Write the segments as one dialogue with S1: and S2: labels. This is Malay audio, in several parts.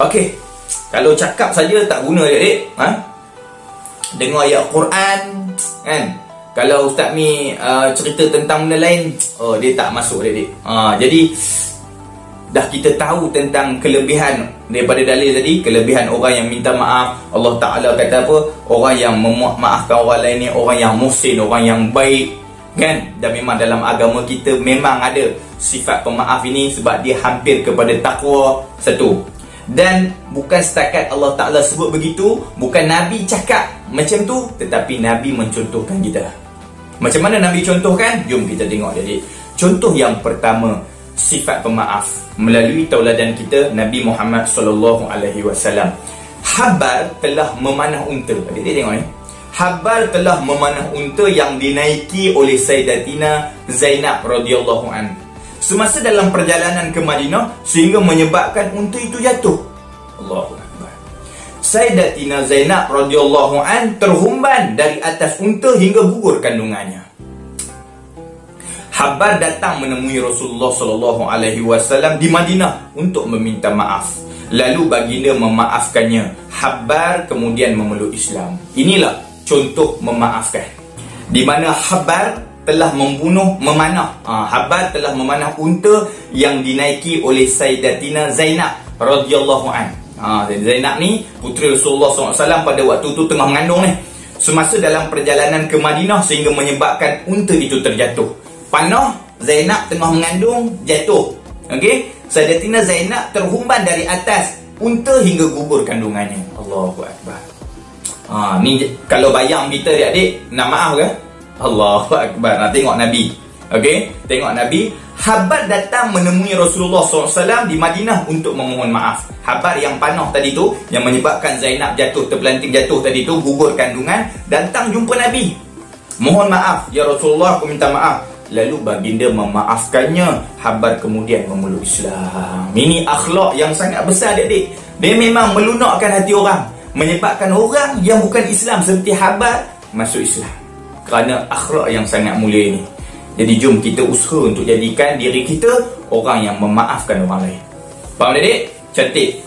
S1: Okey, kalau cakap saja tak guna adik-adik, dengar ayat Quran kan. Kalau Ustaz ni cerita tentang benda lain, dia tak masuk adik-adik. Jadi dah kita tahu tentang kelebihan daripada dalil tadi, kelebihan orang yang minta maaf. Allah Ta'ala kata apa? Orang yang memaafkan orang lain ni orang yang muhsin, orang yang baik kan. Dan memang dalam agama kita memang ada sifat pemaaf ini sebab dia hampir kepada takwa. Satu. Dan bukan setakat Allah Ta'ala sebut begitu, bukan Nabi cakap macam tu, tetapi Nabi mencontohkan kita. Macam mana Nabi contohkan? Jom kita tengok jadi. Contoh yang pertama, sifat pemaaf melalui tauladan kita Nabi Muhammad SAW. Habar telah memanah unta. Adik-adik tengok ni. Habar telah memanah unta yang dinaiki oleh Sayyidatina Zainab radhiyallahu anha semasa dalam perjalanan ke Madinah sehingga menyebabkan unta itu jatuh. Allahu Akbar. Sayyidatina Zainab radhiyallahu anha terhumban dari atas unta hingga gugur kandungannya. Habar datang menemui Rasulullah SAW di Madinah untuk meminta maaf. Lalu baginda memaafkannya. Habar kemudian memeluk Islam. Inilah contoh memaafkan, di mana Habar telah memanah Habar telah memanah unta yang dinaiki oleh Sayyidatina Zainab radhiyallahu anha. Zainab ni puteri Rasulullah SAW pada waktu itu tengah mengandung ni. Semasa dalam perjalanan ke Madinah sehingga menyebabkan unta itu terjatuh. Panah, Zainab tengah mengandung, jatuh. Okey, Sayyidatina Zainab terhumban dari atas unta hingga gugur kandungannya. Allahu Akbar. Ni kalau bayang kita adik-adik, nak maaf ke? Allahu Akbar. Nak tengok Nabi. Okey, tengok Nabi. Habar datang menemui Rasulullah SAW di Madinah untuk memohon maaf. Habar yang panah tadi tu, yang menyebabkan Zainab jatuh, terpelanting jatuh tadi tu, gugur kandungan, datang jumpa Nabi. Mohon maaf, ya Rasulullah, aku minta maaf. Lalu baginda memaafkannya. Habar kemudian memeluk Islam. Ini akhlak yang sangat besar adik-adik. Dia memang melunakkan hati orang, menyebabkan orang yang bukan Islam seperti Habar masuk Islam kerana akhlak yang sangat mulia ini. Jadi jom kita usaha untuk jadikan diri kita orang yang memaafkan orang lain. Faham adik? Cantik.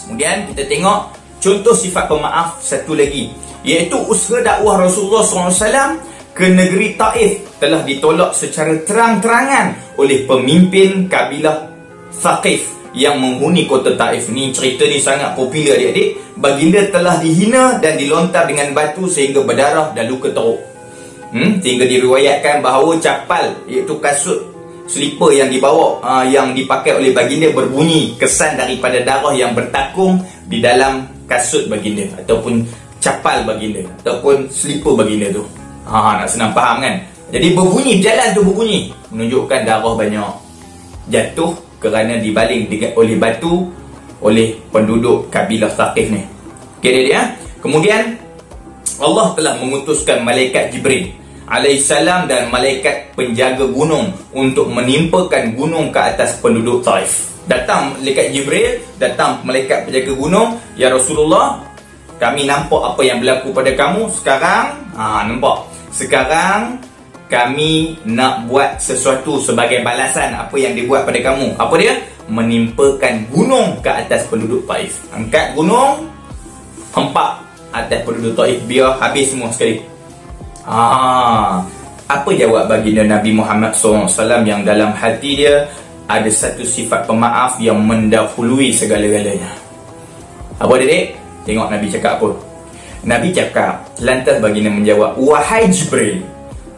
S1: Kemudian kita tengok contoh sifat pemaaf satu lagi, iaitu usaha dakwah Rasulullah SAW ke negeri Taif telah ditolak secara terang-terangan oleh pemimpin kabilah Thaqif yang menghuni kota Taif. Ni cerita ni sangat popular adik-adik. Baginda telah dihina dan dilontar dengan batu sehingga berdarah dan luka teruk. Sehingga diriwayatkan bahawa capal, iaitu kasut selipar yang dibawa, yang dipakai oleh baginda berbunyi kesan daripada darah yang bertakung di dalam kasut baginda ataupun capal baginda ataupun selipar baginda tu. Nak senang faham kan? Jadi berbunyi, berjalan tu berbunyi, menunjukkan darah banyak jatuh kerana dibaling oleh batu oleh penduduk kabilah Thaqif ni. Okey dia. Kemudian Allah telah mengutuskan malaikat Jibril alaihissalam dan malaikat penjaga gunung untuk menimpakan gunung ke atas penduduk Taif. Datang malaikat Jibril, datang malaikat penjaga gunung, ya Rasulullah, kami nampak apa yang berlaku pada kamu sekarang. Nampak. Sekarang kami nak buat sesuatu sebagai balasan apa yang dibuat pada kamu. Apa dia? Menimpakan gunung ke atas penduduk Taif. Angkat gunung, hempak atas penduduk Taif biar habis semua sekali. Apa jawab baginda Nabi Muhammad SAW yang dalam hati dia ada satu sifat pemaaf yang mendahului segala-galanya? Apa adik? Tengok Nabi cakap apa. Nabi cakap, lantas baginda menjawab, wahai Jibril,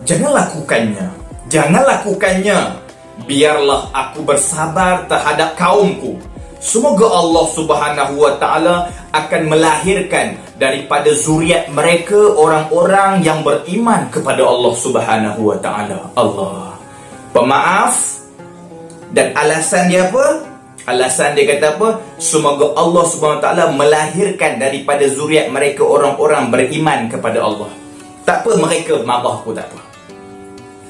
S1: jangan lakukannya. Jangan lakukannya. Biarlah aku bersabar terhadap kaumku. Semoga Allah Subhanahu wa Ta'ala akan melahirkan daripada zuriat mereka orang-orang yang beriman kepada Allah Subhanahu wa Ta'ala. Allah pemaaf. Dan alasan dia apa? Alasan dia kata apa? Semoga Allah Subhanahu wa Ta'ala melahirkan daripada zuriat mereka orang-orang beriman kepada Allah. Tak apa mereka marah aku, tak apa.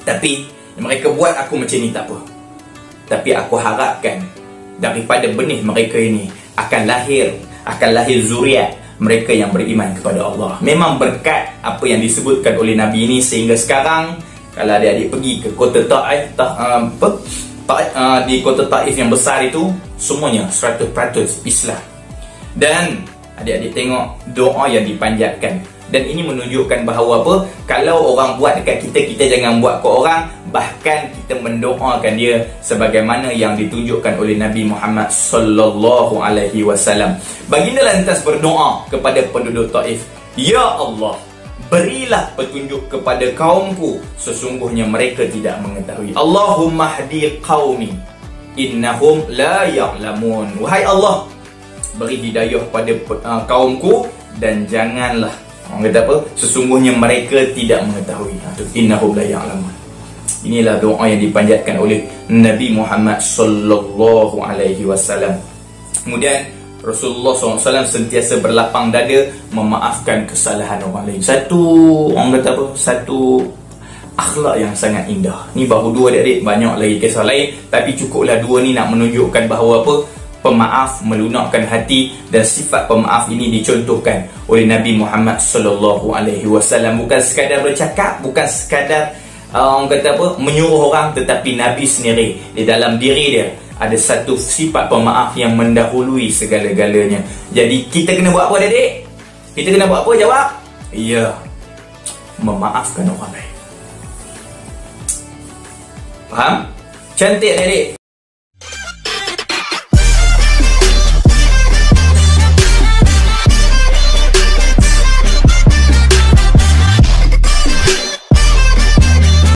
S1: Tapi mereka buat aku macam ni, tak apa. Tapi aku harapkan daripada benih mereka ini akan lahir zuriat mereka yang beriman kepada Allah. Memang berkat apa yang disebutkan oleh Nabi ini sehingga sekarang kalau adik-adik pergi ke kota Taif, di kota Taif yang besar itu, semuanya 100% Islam. Dan adik-adik tengok doa yang dipanjatkan. Dan ini menunjukkan bahawa apa? Kalau orang buat dekat kita, kita jangan buat ke orang. Bahkan kita mendoakan dia sebagaimana yang ditunjukkan oleh Nabi Muhammad sallallahu alaihi wasallam. Baginda lantas berdoa kepada penduduk Taif, "Ya Allah, berilah petunjuk kepada kaumku, sesungguhnya mereka tidak mengetahui. Allahumma hdi qaumi innahum la ya'lamun." Wahai Allah, beri hidayah pada kaumku dan janganlah, orang kata apa, sesungguhnya mereka tidak mengetahui. Innahum la ya'lamun. Inilah doa yang dipanjatkan oleh Nabi Muhammad sallallahu alaihi wasallam. Kemudian Rasulullah SAW sentiasa berlapang dada memaafkan kesalahan orang lain. Satu, orang kata apa, satu akhlak yang sangat indah. Ni baru dua adik-adik, banyak lagi kisah lain, tapi cukuplah dua ni nak menunjukkan bahawa apa, pemaaf melunakkan hati. Dan sifat pemaaf ini dicontohkan oleh Nabi Muhammad sallallahu alaihi wasallam. Bukan sekadar bercakap, bukan sekadar orang kata apa, menyuruh orang, tetapi Nabi sendiri di dalam diri dia ada satu sifat pemaaf yang mendahului segala-galanya. Jadi kita kena buat apa, adik-adik? Kita kena buat apa? Jawab. Ya, memaafkan orang lain. Faham? Cantik, adik-adik.